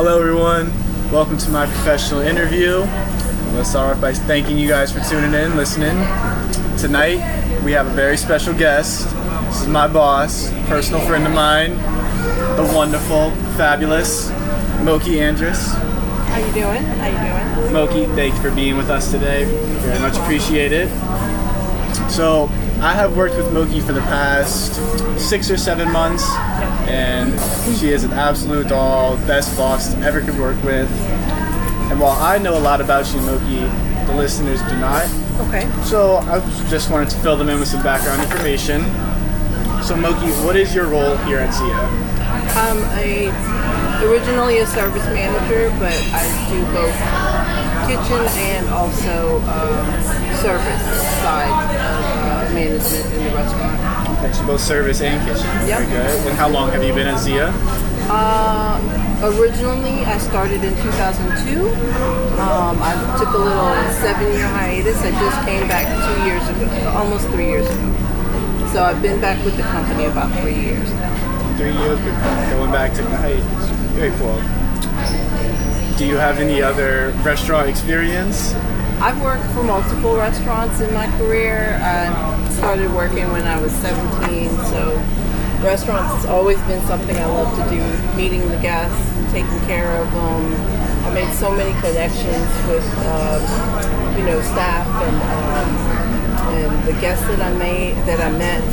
Hello everyone, welcome to my professional interview. I'm going to start off by thanking you guys for tuning in, listening. Tonight we have a very special guest. This is my boss, personal friend of mine, the wonderful, fabulous Moki Andrus. How you doing? Moki, thank you for being with us today. Very much appreciate it. So, I have worked with Moki for the past 6 or 7 months, and she is an absolute doll, best boss ever could work with. And while I know a lot about you, Moki, the listeners do not. Okay. So, I just wanted to fill them in with some background information. So, Moki, what is your role here at Zia? I'm originally a service manager, but I do both kitchen and also service side of management in the restaurant. Okay, so both service and kitchen? Yep. Very good. And how long have you been at Zia? Originally, I started in 2002. I took a little 7-year hiatus. I just came back 2 years ago, almost 3 years ago. So I've been back with the company about 3 years now. 3 years, going back to height. Very cool. Do you have any other restaurant experience? I've worked for multiple restaurants in my career. I started working when I was 17, so restaurants has always been something I love to do, meeting the guests, taking care of them. I made so many connections with, staff and the guests that I met.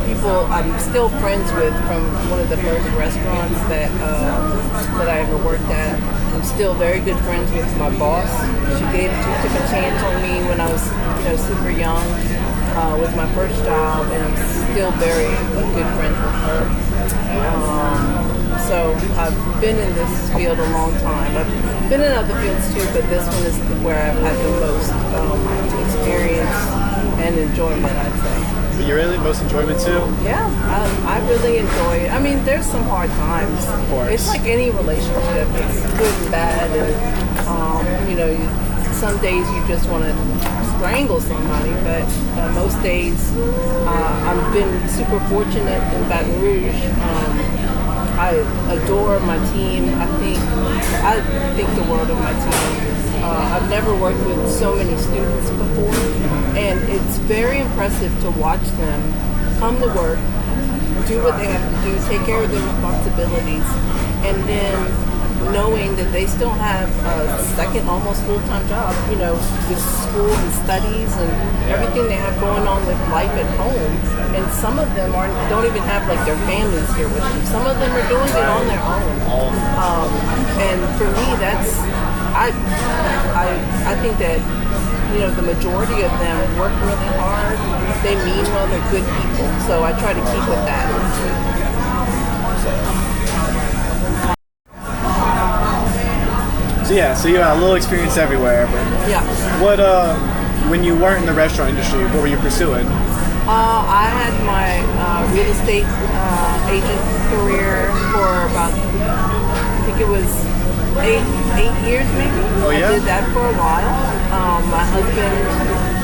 People I'm still friends with from one of the first restaurants that I ever worked at. I'm still very good friends with my boss. She took a chance on me when I was super young with my first job, and I'm still very good friends with her. So I've been in this field a long time. I've been in other fields too, but this one is where I've had the most experience and enjoyment, I'd say. But you really most enjoyment too? Yeah, I really enjoy it. I mean, there's some hard times. Of course. It's like any relationship. It's good and bad, and some days you just want to strangle somebody, but most days I've been super fortunate in Baton Rouge. I adore my team. I think the world of my team. I've never worked with so many students before, and it's very impressive to watch them come to work, do what they have to do, take care of their responsibilities, and then knowing that they still have a second, almost full-time job, with school and studies and everything they have going on with life at home. And some of them don't even have their families here with them. Some of them are doing it on their own. And for me, I think that the majority of them work really hard. They mean well. They're good people. So I try to keep with that. So you had a little experience everywhere. But yeah. What when you weren't in the restaurant industry, what were you pursuing? I had my real estate agent career for about, I think it was 8 years maybe. Oh yeah? I did that for a while. My husband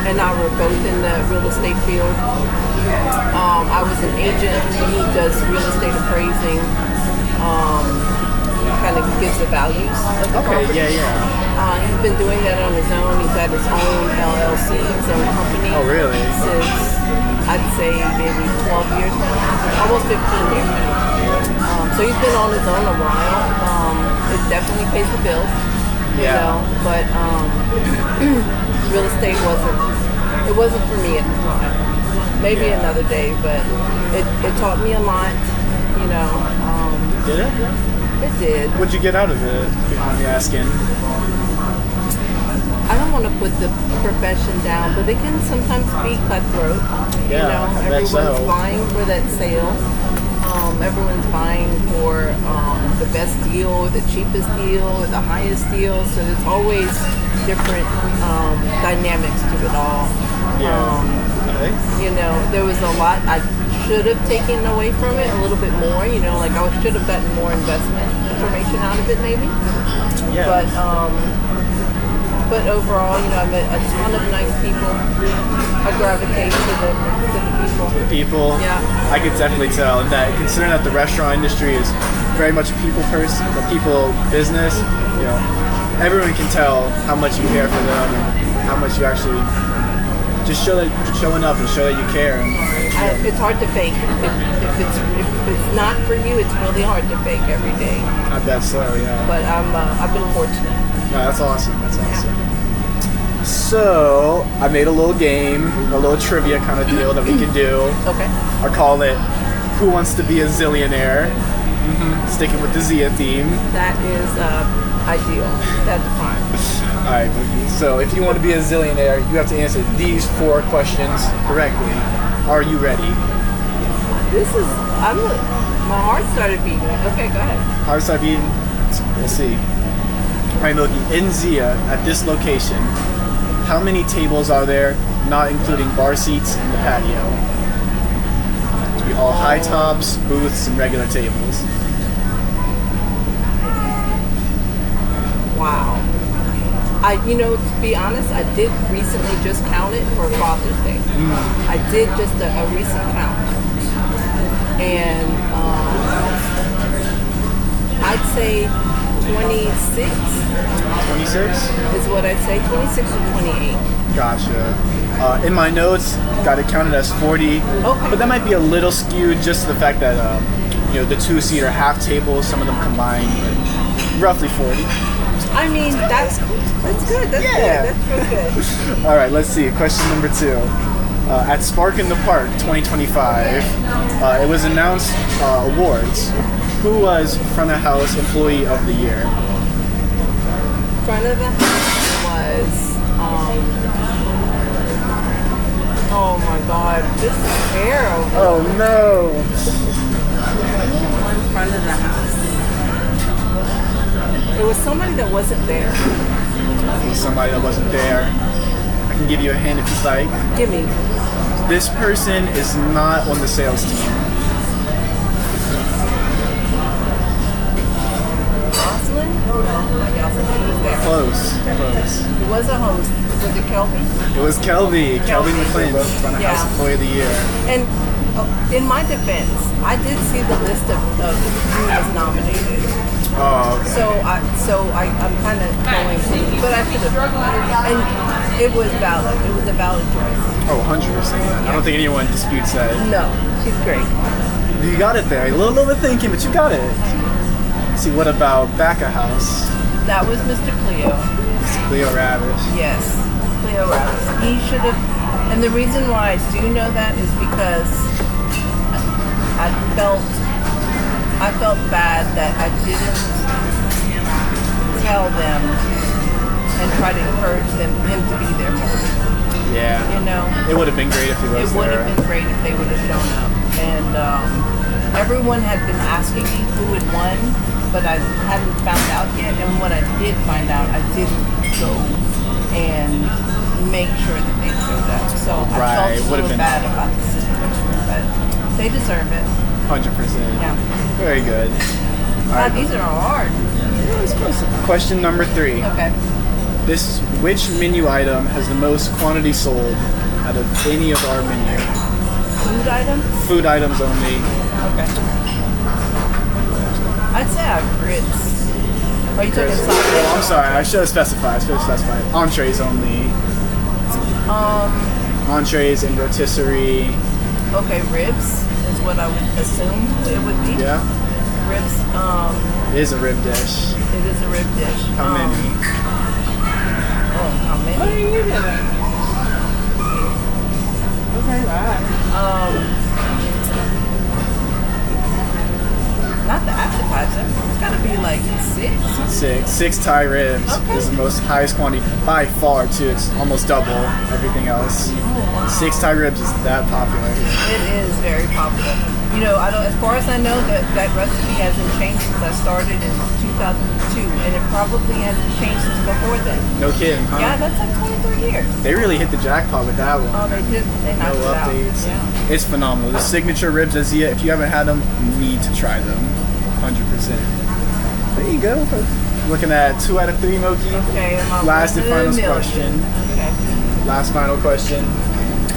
and I were both in the real estate field. I was an agent. He does real estate appraising. Kind of gives the values of the property. He's been doing that on his own. He's had his own LLC, his own company. Oh, really? Since, I'd say, maybe 12 years now. Almost 15 years now. So he's been on his own a while. It definitely pays the bills, but real estate wasn't for me at the time. Maybe another day, but it taught me a lot, Did it? It did. What'd you get out of it, if you mind me asking? I don't want to put the profession down, but it can sometimes be cutthroat. Everyone's vying for that sale. Everyone's vying for the best deal, or the cheapest deal, or the highest deal. So there's always different dynamics to it all. There was a lot I should have taken away from it a little bit more. I should have gotten more investment information out of it, maybe. Yeah. But overall, I met a ton of nice people. I gravitate to the people. The people? Yeah. I could definitely tell. And that, considering that the restaurant industry is very much a people person, a people business. You know, everyone can tell how much you care for them and how much you actually just showing up and show that you care. And, it's hard to fake. If it's not for you, it's really hard to fake every day. I bet so, yeah. But I've been fortunate. No, that's awesome. That's awesome. So I made a little game, a little trivia kind of deal that we could do. Okay. I call it "Who Wants to Be a Zillionaire?" Sticking with the Zia theme. That is ideal. That's fine. All right, Mookie. So if you want to be a zillionaire, you have to answer these 4 questions correctly. Are you ready? My heart started beating. Okay, go ahead. Heart start beating. We'll see. All right, Mookie. In Zia, at this location, how many tables are there, not including bar seats and the patio? To be all high tops, booths, and regular tables. Wow. To be honest, I did recently just count it for Father's Day. I did just a recent count. And I'd say 26. 26? Is what I'd say. 26 or 28. Gotcha. In my notes, got it counted as 40. Okay. But that might be a little skewed just to the fact that, the 2-seater half tables, some of them combined, but roughly 40. I mean, that's good. That's Yeah. good. That's real good. All right, let's see. Question number 2. At Spark in the Park 2025, it was announced awards. Who was front of house employee of the year? Front of the house was, oh my God, this is terrible. Oh no! In front of the house. It was somebody that wasn't there. Somebody that wasn't there. I can give you a hint if you'd like. Give me. This person is not on the sales team. Jocelyn? No, not Jocelyn. He was there. Close. It was a host. Was it Kelby? It was Kelby McClin, front of Yeah. house employee of the year. And in my defense, I did see the list of who was nominated. Oh, okay. So I'm kind of going, but I should have. And it was valid. It was a valid choice. Oh, 100%. I don't think anyone disputes that. No, she's great. You got it there. A little overthinking, but you got it. See, what about back of house? That was Mr. Cleo. It's Cleo Ravish. Yes, Cleo Ravis. He should have. And the reason why I do know that is because I felt bad that I didn't tell them and try to encourage him to be there more. Yeah. It would have been great if he was there. It would have been great if they would have shown up. And everyone had been asking me who had won, but I hadn't found out yet. And when I did find out, I didn't go and make sure that they showed up. So I felt a little bad about the situation, but they deserve it. 100%. Yeah. Very good. All right. These are hard. Question number 3. Okay. Which menu item has the most quantity sold out of any of our menu? Food item? Food items only. Okay. I'd say I have grits. Are you talking sausage? Oh, I'm sorry. I should have specified. Entrees only. Entrees and rotisserie. Okay, ribs is what I would assume it would be. Yeah. Ribs. It is a rib dish. It is a rib dish. How many? How many? What are you doing? Okay, right. Not the appetizer. It's gotta be like 6. 6 Thai ribs Okay. is the most highest quantity by far too. It's almost double everything else. Oh, wow. 6 Thai ribs is that popular here. It is very popular. As far as I know, that recipe hasn't changed since I started in 2002, and it probably hasn't changed since before then. No kidding, huh? Yeah, that's like 23 years. They really hit the jackpot with that one. Oh, they did. They knocked No it out. updates. Yeah. It's phenomenal. The signature ribs at Zia, if you haven't had them, you need to try them. 100%. There you go. Looking at 2 out of 3, Moki. Okay, and my Last and final million. question. Okay. Last final question.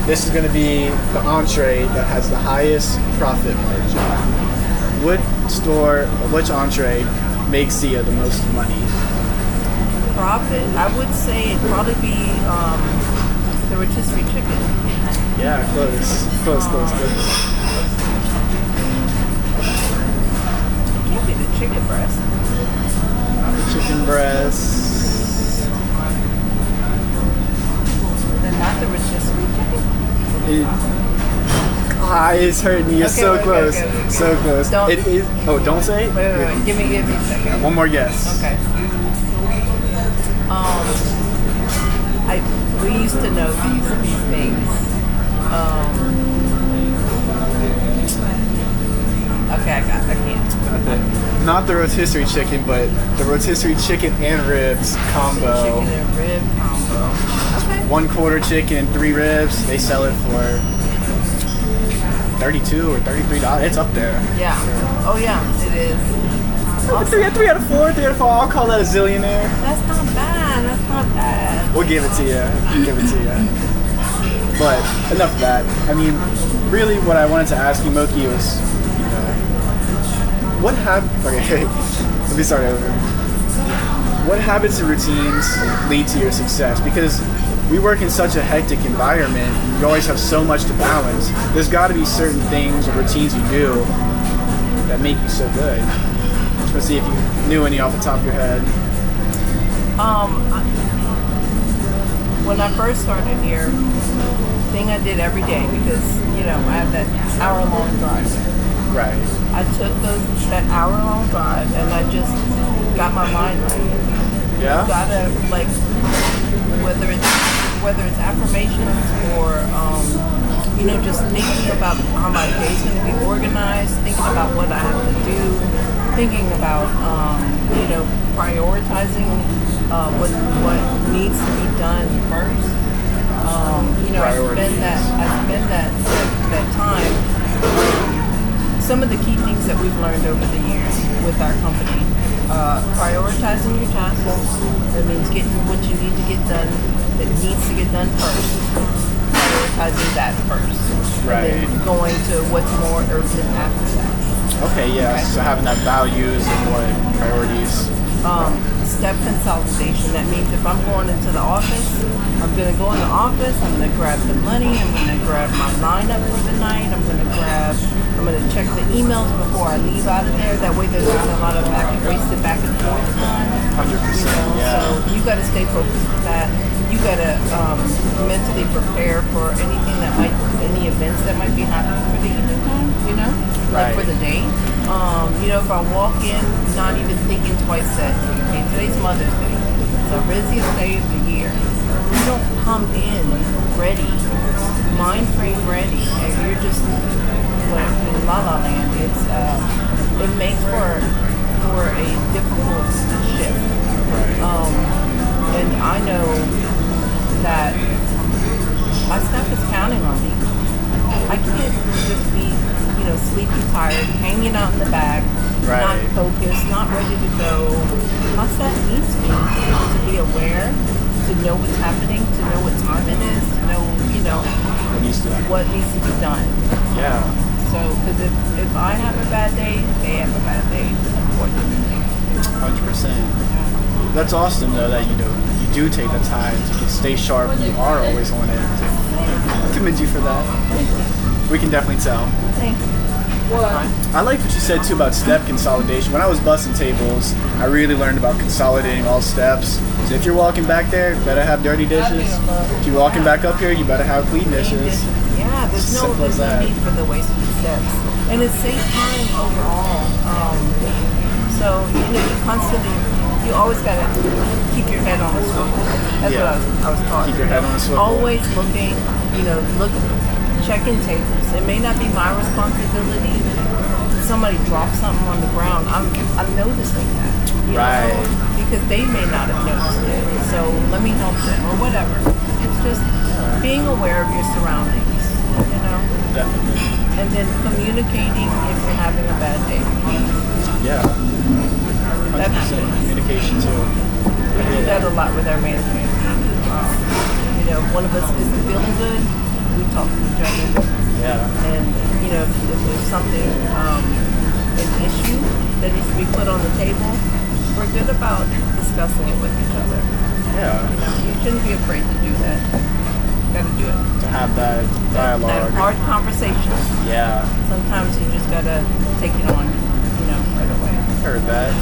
This is going to be the entree that has the highest profit margin. what store, or which entree makes Sia the most money? Profit. I would say it'd probably be the rotisserie chicken. Yeah, close. It can't be the chicken breast. Chicken breast. And not the rotisserie chicken. It's hurting me. You're Okay, so okay, close. okay. So close. Don't- It is. Oh, don't say it? Wait. Give me a second. One more guess. Okay. We used to know these things. Okay, I can't. Not the rotisserie chicken, but the rotisserie chicken and ribs combo. Chicken and rib combo. Okay. 1/4 chicken, 3 ribs. They sell it for $32 or $33. It's up there. Yeah. Oh yeah, it is. Three out of four. I'll call that a zillionaire. That's not bad. We'll give it to you. But enough of that. I mean, really, what I wanted to ask you, Moki, was, what Okay, let me start over. What habits and routines lead to your success? Because we work in such a hectic environment. You always have so much to balance. There's got to be certain things or routines you do that make you so good. Just want to see if you knew any off the top of your head. When I first started here, thing I did every day, because I have that hour-long drive. Right. I took that hour-long drive and I just got my mind right. Yeah. You gotta whether it's affirmations or just thinking about how my day's gonna be organized, thinking about what I have to do, thinking about prioritizing what needs to be done first. I spend that time. Some of the key things that we've learned over the years with our company, prioritizing your tasks. That means getting what you need to get done, that needs to get done first. Prioritizing that first. Right. And then going to what's more urgent after that. Okay, yeah. Okay. So having that values and what priorities. Step consolidation. That means if I'm going into the office, I'm going to go in the office, I'm going to grab the money, I'm going to grab my lineup for the night, I'm going to check the emails before I leave out of there. That way there's not a lot of wasted back and forth time. 100%, yeah. So you got to stay focused with that. You got to mentally prepare for any events that might be happening for the evening time, Right. like for the day. If I walk in not even thinking twice that, okay, today's Mother's Day. It's the busiest day of the year. You don't come in ready, mind frame ready, and you're just like in la la land. It makes for a difficult shift. And I know that my staff is counting on me. I can't just be, sleepy, tired, hanging out in the back, not focused, not ready to go. My staff needs me to be aware, to know what's happening, to know what time it is, to know, what needs to be done. Yeah. So, because if I have a bad day, they have a bad day, unfortunately. 100%. That's awesome, though, that you do take the time to stay sharp. You are always on it. I commend you for that. We can definitely tell. Thank you. I like what you said too about step consolidation. When I was bussing tables, I really learned about consolidating all steps. So if you're walking back there, you better have dirty dishes. If you're walking back up here, you better have clean dishes. Yeah, there's no need for the wasted steps, and it saves time overall. So you always gotta keep your head on a swivel. That's what I was taught. Keep your head on a swivel. Always looking, checking tables. It may not be my responsibility. Somebody drops something on the ground. I'm noticing that. Right. Because they may not have noticed it. So let me help them or whatever. It's just being aware of your surroundings. Definitely. And then communicating if you're having a bad day. Yeah. 100% communication too. We do that a lot with our management. If one of us isn't feeling good, we talk to each other. Yeah. And if there's something in we put on the table, we're good about discussing it with each other. Yeah. You know, you shouldn't be afraid to do that. You gotta do it. To have that dialogue. That hard conversation. Yeah. Sometimes you just gotta take it on, right away. Heard that.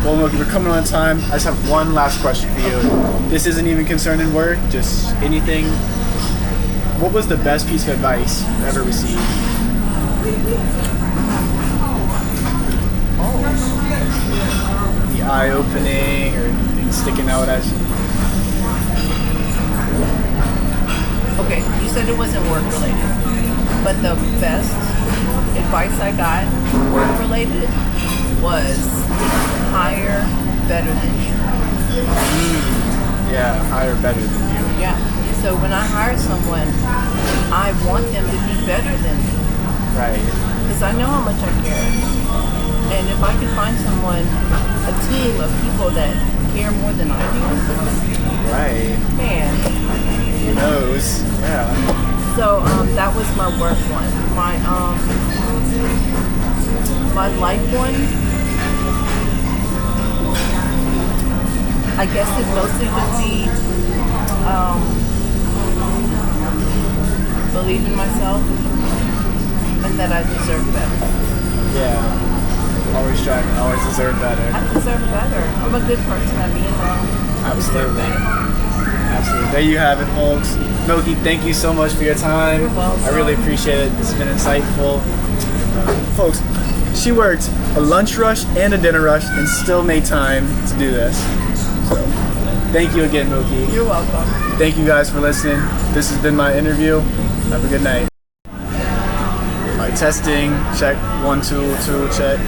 Well, Milky, we're coming on time. I just have one last question for you. This isn't even concerning work, just anything. What was the best piece of advice you ever received? The eye-opening or anything sticking out at you? Okay, you said it wasn't work related, but the best advice I got work related was hire better than you. Yeah, hire better than you. Yeah. So when I hire someone, I want them to be better than me Right. because I know how much I care. And if I can find someone, a team of people that care more than I do, Right. man. Who knows? Yeah. So that was my work one. My life one, I guess it mostly would be believe in myself and that I deserve better. Yeah. Always striving, always deserve better. I deserve better. I'm a good person at being wrong. Absolutely. Absolutely. There you have it, folks. Milky, thank you so much for your time. You're welcome. I really appreciate it. This has been insightful. Folks, she worked a lunch rush and a dinner rush and still made time to do this. So, thank you again, Milky. You're welcome. Thank you guys for listening. This has been my interview. Have a good night. All right, testing. Check. 1, 2, 2, check.